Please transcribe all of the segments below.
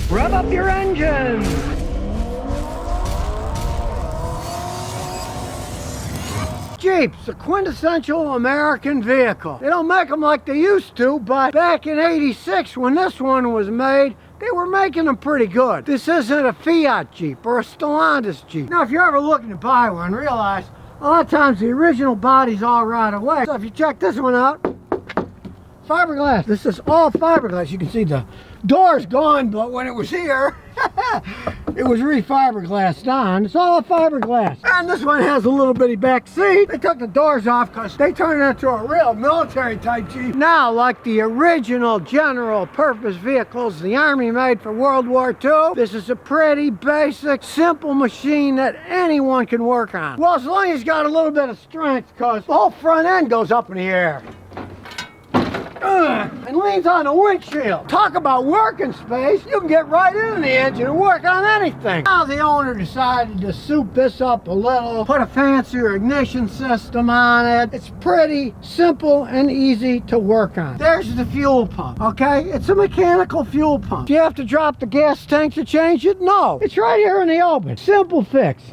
Rev up your engines! Jeeps, a quintessential American vehicle. They don't make them like they used to, but back in '86 when this one was made, they were making them pretty good. This isn't a Fiat Jeep or a Stellantis Jeep. Now, if you're ever looking to buy one, realize a lot of times the original body's all right away. So if you check this one out, fiberglass. This is all fiberglass. You can see the door's gone, but when it was here, it was re-fiberglassed on. It's all fiberglass. And this one has a little bitty back seat. They took the doors off because they turned it into a real military type Jeep. Now, like the original general purpose vehicles the Army made for World War II, this is a pretty basic, simple machine that anyone can work on. Well, as long as you got a little bit of strength, because the whole front end goes up in the air. And leans on the windshield. Talk about working space. You can get right into the engine and work on anything. Now the owner decided to soup this up a little, put a fancier ignition system on it. It's pretty simple and easy to work on. There's the fuel pump, okay? It's a mechanical fuel pump. Do you have to drop the gas tank to change it? No. It's right here in the open. Simple fix.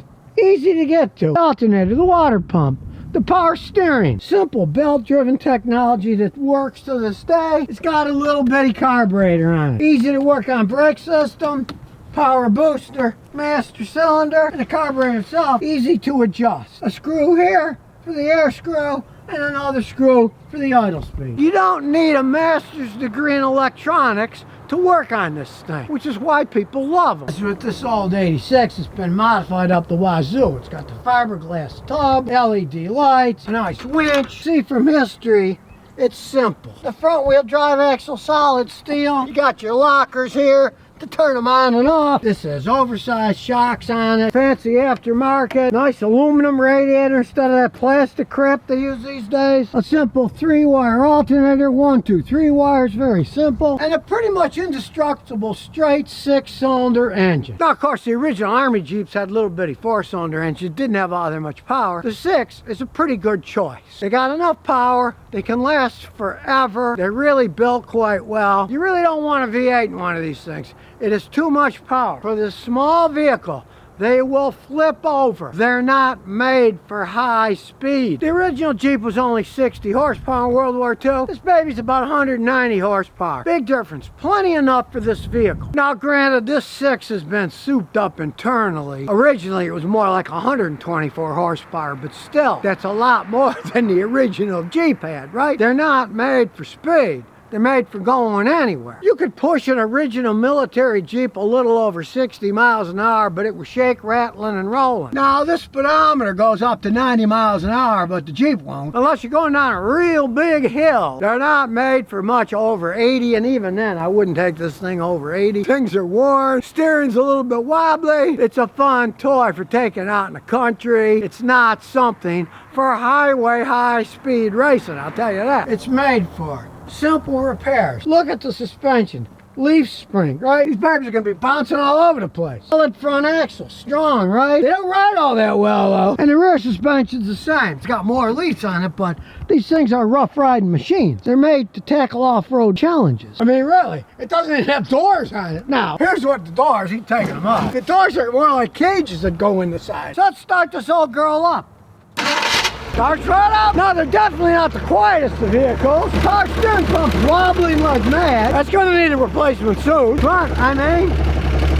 Easy to get to. The alternator, the water pump. The power steering, simple belt-driven technology that works to this day. It's got a little bitty carburetor on it. Easy to work on brake system, power booster, master cylinder, and the carburetor itself, easy to adjust. A screw here for the air screw, and another screw for the idle speed. You don't need a master's degree in electronics to work on this thing, which is why people love them. With this old 86, it's been modified up the wazoo. It's got the fiberglass tub, LED lights, a nice winch. See from history, it's simple. The front wheel drive axle, solid steel. You got your lockers here to turn them on and off. This has oversized shocks on it. Fancy aftermarket. Nice aluminum radiator instead of that plastic crap they use these days. A simple 3-wire alternator. 1, 2, 3 wires. Very simple. And a pretty much indestructible straight 6-cylinder engine. Now, of course, the original Army Jeeps had little bitty 4-cylinder engines. Didn't have all that much power. The 6 is a pretty good choice. They got enough power. They can last forever. They're really built quite well. You really don't want a V8 in one of these things. It is too much power. For this small vehicle, they will flip over. They're not made for high speed. The original Jeep was only 60 horsepower in World War II. This baby's about 190 horsepower. Big difference. Plenty enough for this vehicle. Now, granted, this 6 has been souped up internally. Originally, it was more like 124 horsepower, but still, that's a lot more than the original Jeep had, right? They're not made for speed. They're made for going anywhere. You could push an original military Jeep a little over 60 miles an hour, but it would shake, rattling, and rolling. Now, this speedometer goes up to 90 miles an hour, but the Jeep won't. Unless you're going down a real big hill. They're not made for much over 80, and even then, I wouldn't take this thing over 80. Things are worn. Steering's a little bit wobbly. It's a fun toy for taking out in the country. It's not something for highway, high-speed racing, I'll tell you that. It's made for simple repairs. Look at the suspension. Leaf spring, right? These babies are going to be bouncing all over the place. Solid front axle, strong, right? They don't ride all that well, though. And the rear suspension's the same. It's got more leads on it, but these things are rough riding machines. They're made to tackle off-road challenges. I mean, really, it doesn't even have doors on it. Now, here's what the doors, he's taking them off. The doors are more like cages that go in the side. So let's start this old girl up. Starts right up. Now, they're definitely not the quietest of vehicles. Power steering pump's wobbling like mad. That's going to need a replacement soon. But, I mean,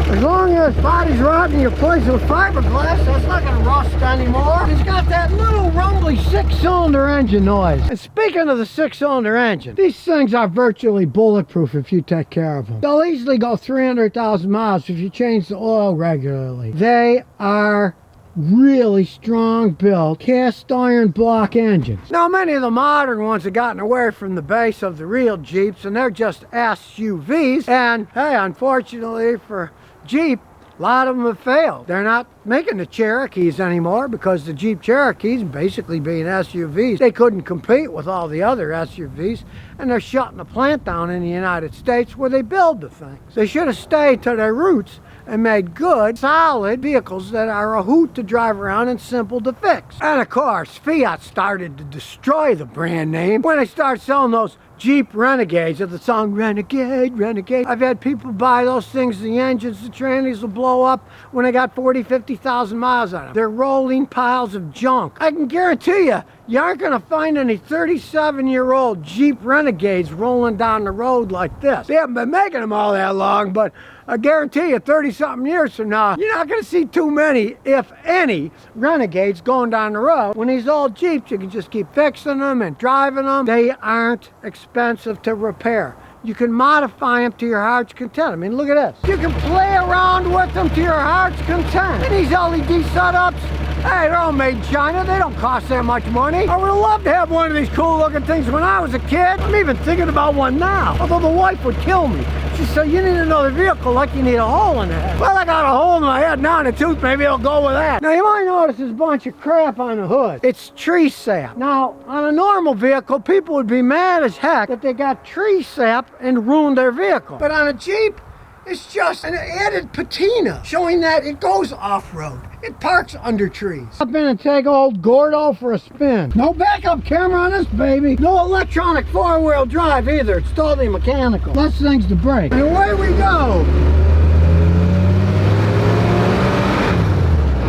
as long as body's rotten, you replace it with fiberglass, that's not going to rust anymore. It's got that little rumbly 6-cylinder engine noise. And speaking of the 6-cylinder engine, these things are virtually bulletproof if you take care of them. They'll easily go 300,000 miles if you change the oil regularly. They are really strong built cast iron block engines. Now, many of the modern ones have gotten away from the base of the real Jeeps, and they're just SUVs. And hey, unfortunately for Jeep, a lot of them have failed. They're not making the Cherokees anymore because the Jeep Cherokees, basically being SUVs, they couldn't compete with all the other SUVs, and they're shutting the plant down in the United States where they build the things. They should have stayed to their roots and made good, solid vehicles that are a hoot to drive around and simple to fix. And of course, Fiat started to destroy the brand name when they started selling those Jeep Renegades of the song Renegade, Renegade. I've had people buy those things, the engines, the trannies will blow up when they got 40, 50,000 miles on them. They're rolling piles of junk. I can guarantee you, you aren't gonna find any 37-year-old Jeep Renegades rolling down the road like this. They haven't been making them all that long, but I guarantee you 30-something years from now, you're not gonna see too many, if any, Renegades going down the road. When these old Jeeps, you can just keep fixing them and driving them. They aren't expensive to repair. You can modify them to your heart's content. I mean, look at this. You can play around with them to your heart's content. And these LED setups, hey, they're all made in China. They don't cost that much money. I would have loved to have one of these cool looking things when I was a kid. I'm even thinking about one now, although the wife would kill me. She said, you need another vehicle like you need a hole in the head. Well, I got a hole in my head now and a tooth, maybe it'll go with that. Now, you might notice there's a bunch of crap on the hood. It's tree sap. Now, on a normal vehicle, people would be mad as heck that they got tree sap and ruined their vehicle. But on a Jeep, it's just an added patina showing that it goes off-road. It parks under trees. I've been and take old Gordo for a spin. No backup camera on this baby. No electronic four-wheel drive either. It's totally mechanical. Less things to break. And away we go.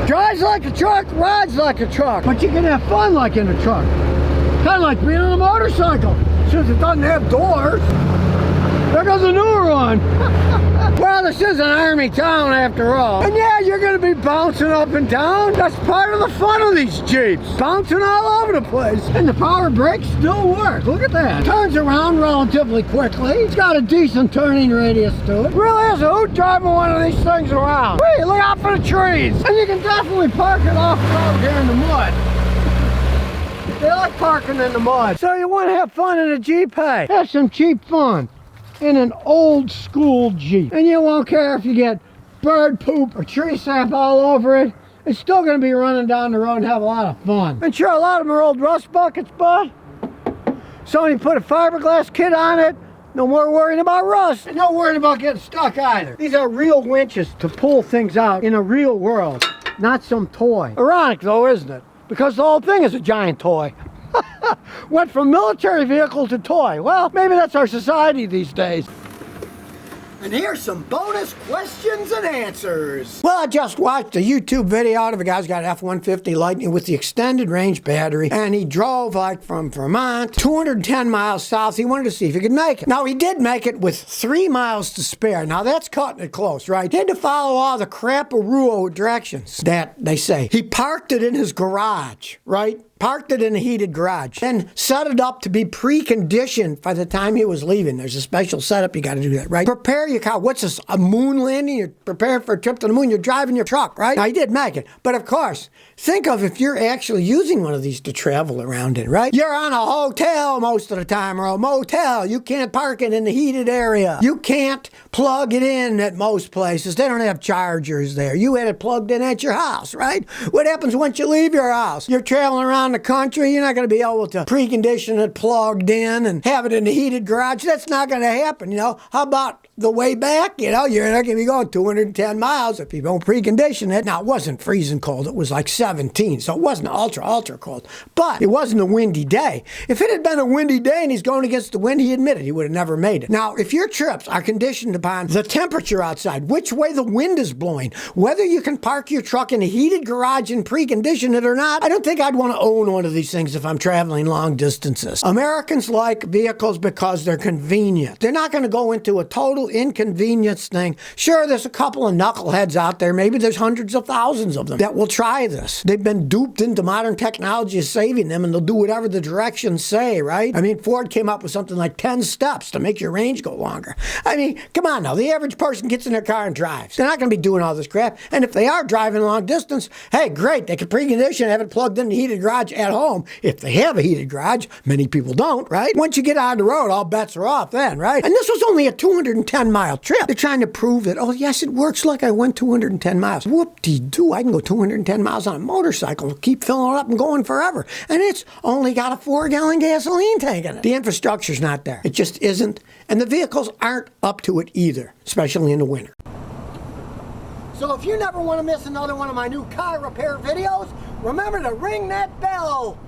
Drives like a truck, rides like a truck. But you can have fun like in a truck. Kind of like being on a motorcycle. Since it doesn't have doors. There goes a newer one. Well, this is an army town after all. And yeah, you're gonna be bouncing up and down. That's part of the fun of these Jeeps. Bouncing all over the place. And the power brakes still work. Look at that. Turns around relatively quickly. It's got a decent turning radius to it. Really is a hoot driving one of these things around. Hey, look out for the trees. And you can definitely park it off-road here in the mud. They like parking in the mud. So you want to have fun in a Jeep? Hey, have some cheap fun in an old school Jeep. And you won't care if you get bird poop or tree sap all over it. It's still going to be running down the road and have a lot of fun. And sure, a lot of them are old rust buckets, but somebody put a fiberglass kit on it. No more worrying about rust. And no worrying about getting stuck either. These are real winches to pull things out in a real world, not some toy. Ironic though, isn't it? Because the whole thing is a giant toy. Went from military vehicle to toy. Well, maybe that's our society these days. And here's some bonus questions and answers. Well, I just watched a YouTube video of a guy's got an F-150 Lightning with the extended range battery, and he drove like from Vermont, 210 miles south. He wanted to see if he could make it. Now, he did make it with 3 miles to spare. Now, that's cutting it close, right? He had to follow all the crap-a-ruo directions that they say. He parked it in his garage, right? Parked it in a heated garage, then set it up to be preconditioned by the time he was leaving. There's a special setup, you got to do that, right? Prepare your car. What's this, a moon landing? You're preparing for a trip to the moon. You're driving your truck, right? Now, he did make it. But of course, think of if you're actually using one of these to travel around in, right? You're on a hotel most of the time or a motel. You can't park it in the heated area. You can't plug it in at most places. They don't have chargers there. You had it plugged in at your house, right? What happens once you leave your house? You're traveling around the country. You're not going to be able to precondition it plugged in and have it in the heated garage. That's not going to happen, you know. How about the way back? You know, you're not going to be going 210 miles if you don't precondition it. Now, it wasn't freezing cold. It was like 17, so it wasn't ultra cold. But it wasn't a windy day. If it had been a windy day and he's going against the wind, he admitted he would have never made it. Now, if your trips are conditioned upon the temperature outside, which way the wind is blowing, whether you can park your truck in a heated garage and precondition it or not, I don't think I'd want to own one of these things if I'm traveling long distances. Americans like vehicles because they're convenient. They're not going to go into a total inconvenience thing. Sure, there's a couple of knuckleheads out there. Maybe there's hundreds of thousands of them that will try this. They've been duped into modern technology is saving them, and they'll do whatever the directions say, right? I mean, Ford came up with something like 10 steps to make your range go longer. I mean, come on now. The average person gets in their car and drives. They're not going to be doing all this crap. And if they are driving long distance, hey, great. They can precondition, have it plugged in the heated garage at home. If they have a heated garage, many people don't, right? Once you get on the road, all bets are off then, right? And this was only a 210-mile trip. They're trying to prove that, oh, yes, it works like I went 210 miles. Whoop-de-doo, I can go 210 miles on a motorcycle, keep filling it up and going forever. And it's only got a 4-gallon gasoline tank in it. The infrastructure's not there. It just isn't. And the vehicles aren't up to it either, especially in the winter. So if you never want to miss another one of my new car repair videos, remember to ring that bell.